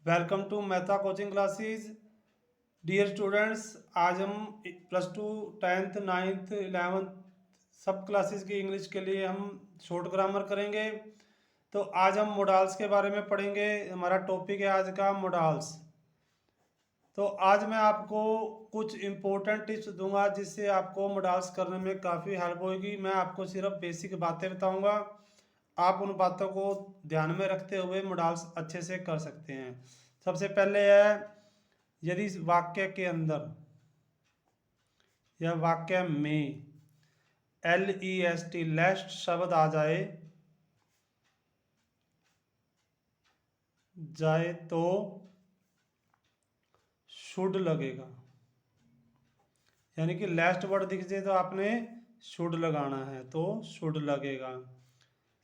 Welcome to Mehta coaching classes. Dear students, आज हम plus two 10th 9th 11th सब classes की इंग्लिश के लिए हम शॉर्ट ग्रामर करेंगे। तो आज हम मोडाल्स के बारे में पढ़ेंगे। हमारा टॉपिक है आज का मोडाल्स। तो आज मैं आपको कुछ इम्पोर्टेंट टिप्स दूंगा जिससे आपको मोडाल्स करने में काफ़ी हेल्प होगी। मैं आपको सिर्फ बेसिक बातें बताऊंगा, आप उन बातों को ध्यान में रखते हुए मोडाल्स अच्छे से कर सकते हैं। सबसे पहले है, यदि इस वाक्य के अंदर या वाक्य में LEST लेस्ट शब्द आ जाए तो शुड लगेगा, यानी कि लास्ट वर्ड दिख जाए तो आपने शुड लगाना है, तो शुड लगेगा।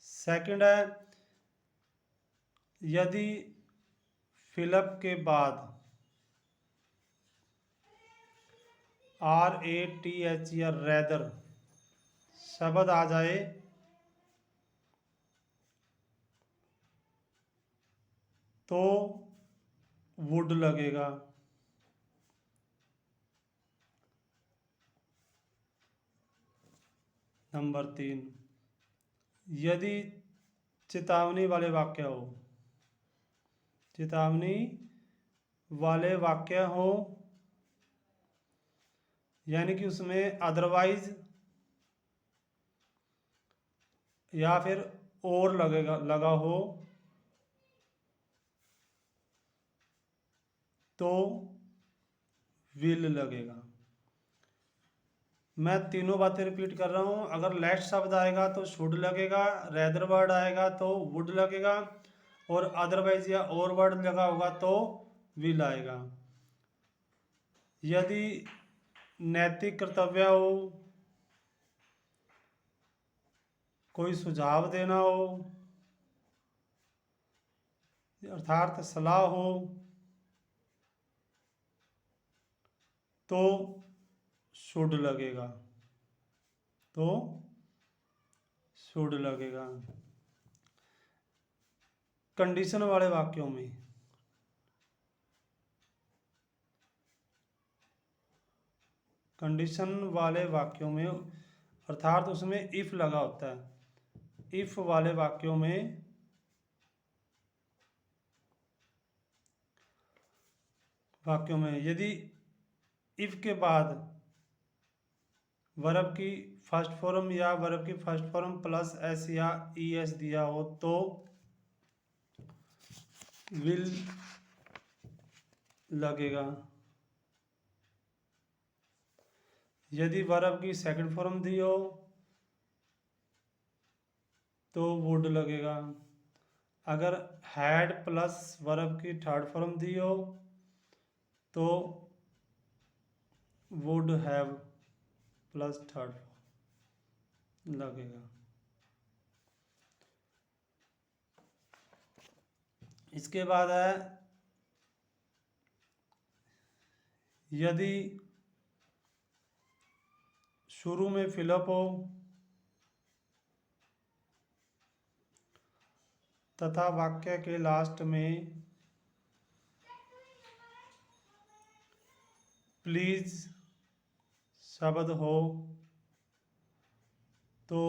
सेकंड है, यदि फिलअप के बाद RATH या रेदर शब्द आ जाए तो वुड लगेगा। नंबर 3, यदि चेतावनी वाले वाक्य हो, चेतावनी वाले वाक्य हो यानी कि उसमें अदरवाइज या फिर और लगा हो तो विल लगेगा। मैं तीनों बातें रिपीट कर रहा हूँ। अगर लेस्ट शब्द आएगा तो शुड लगेगा, रेदर वर्ड आएगा तो वुड लगेगा, और अदरवाइज या और वर्ड लगा होगा तो विल आएगा। यदि नैतिक कर्तव्य हो, कोई सुझाव देना हो अर्थात सलाह हो तो शुड लगेगा, तो शुड लगेगा। कंडीशन वाले वाक्यों में अर्थात उसमें इफ लगा होता है। इफ वाले वाक्यों में यदि इफ के बाद वर्ब की फर्स्ट फॉर्म या वर्ब की फर्स्ट फॉर्म प्लस एस या ES दिया हो तो विल लगेगा। यदि वर्ब की सेकंड फॉर्म दी हो तो वुड लगेगा। अगर हैड प्लस वर्ब की थर्ड फॉर्म दी हो तो वुड हैव प्लस थर्ड लगेगा। इसके बाद है, यदि शुरू में फिलअप हो तथा वाक्य के लास्ट में प्लीज शब्द हो तो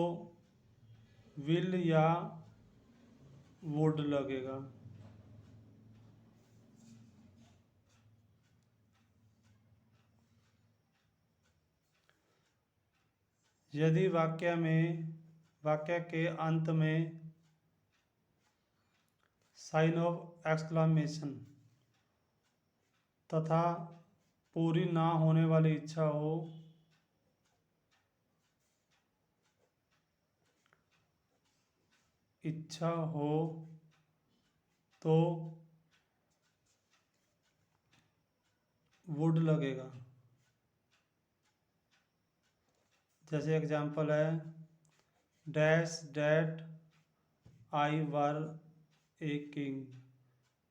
विल या वुड लगेगा। यदि वाक्य के अंत में साइन ऑफ एक्सक्लामेशन तथा पूरी ना होने वाली इच्छा हो तो वुड लगेगा। जैसे एग्जाम्पल है, dash that I were a king,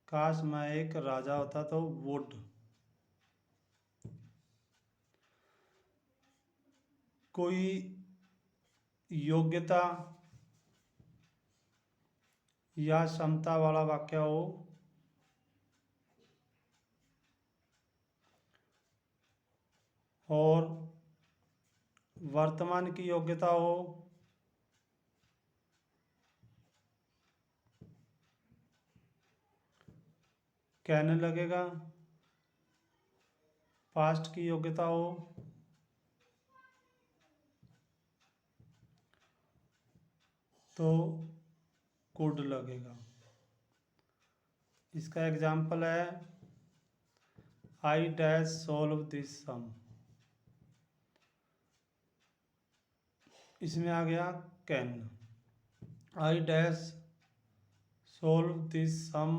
काश मैं एक राजा होता तो वुड। कोई योग्यता या क्षमता वाला वाक्य हो और वर्तमान की योग्यता हो कैन लगेगा, पास्ट की योग्यता हो तो कुड लगेगा। इसका एग्जाम्पल है I dash solve this sum. इसमें आ गया can. I dash solve this sum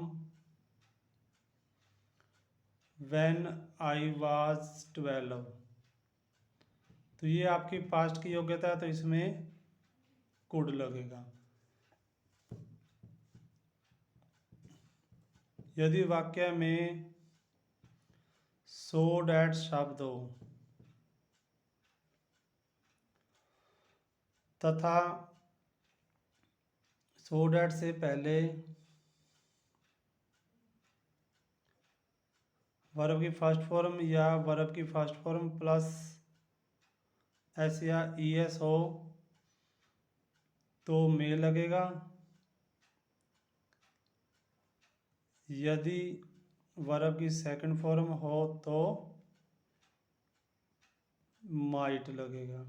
when I was 12। तो ये आपकी पास्ट की योग्यता है, तो इसमें कुड लगेगा। यदि वाक्य में सो डैट शब्द हो तथा सो डैट से पहले वर्ब की फर्स्ट फॉर्म या वर्ब की फर्स्ट फॉर्म प्लस एस या ई एस हो तो मे लगेगा। यदि वर्ब की सेकंड फॉर्म हो तो माइट लगेगा।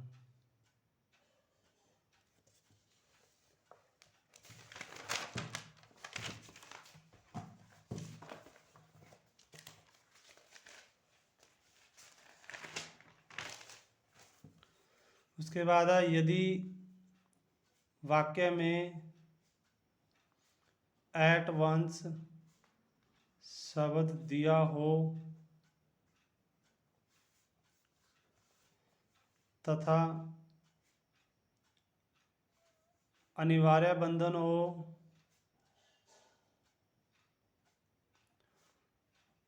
उसके बाद है यदि वाक्य में एट वंस शब्द दिया हो तथा अनिवार्य बंधन हो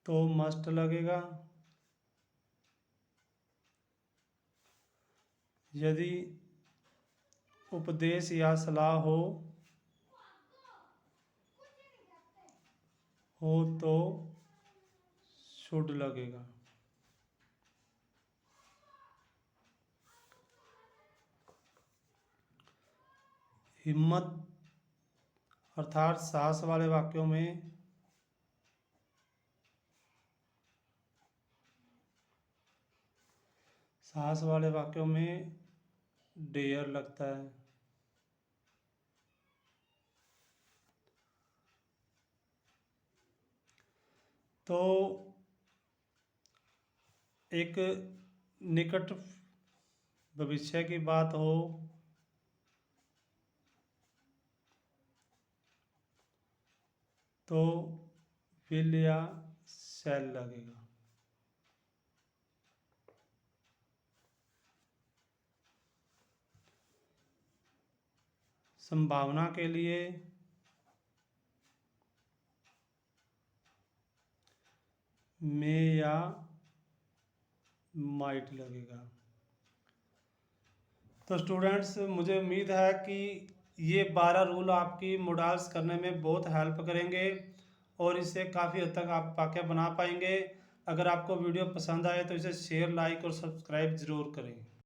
तो मस्ट लगेगा। यदि उपदेश या सलाह हो तो शुड लगेगा। हिम्मत अर्थात साहस वाले वाक्यों में डेयर लगता है। तो एक निकट भविष्य की बात हो तो विल या शैल लगेगा। संभावना के लिए मे या माइट लगेगा। तो स्टूडेंट्स, मुझे उम्मीद है कि ये 12 रूल आपकी मोडाल्स करने में बहुत हेल्प करेंगे और इससे काफ़ी हद तक आप वाक्य बना पाएंगे। अगर आपको वीडियो पसंद आए तो इसे शेयर, लाइक और सब्सक्राइब ज़रूर करें।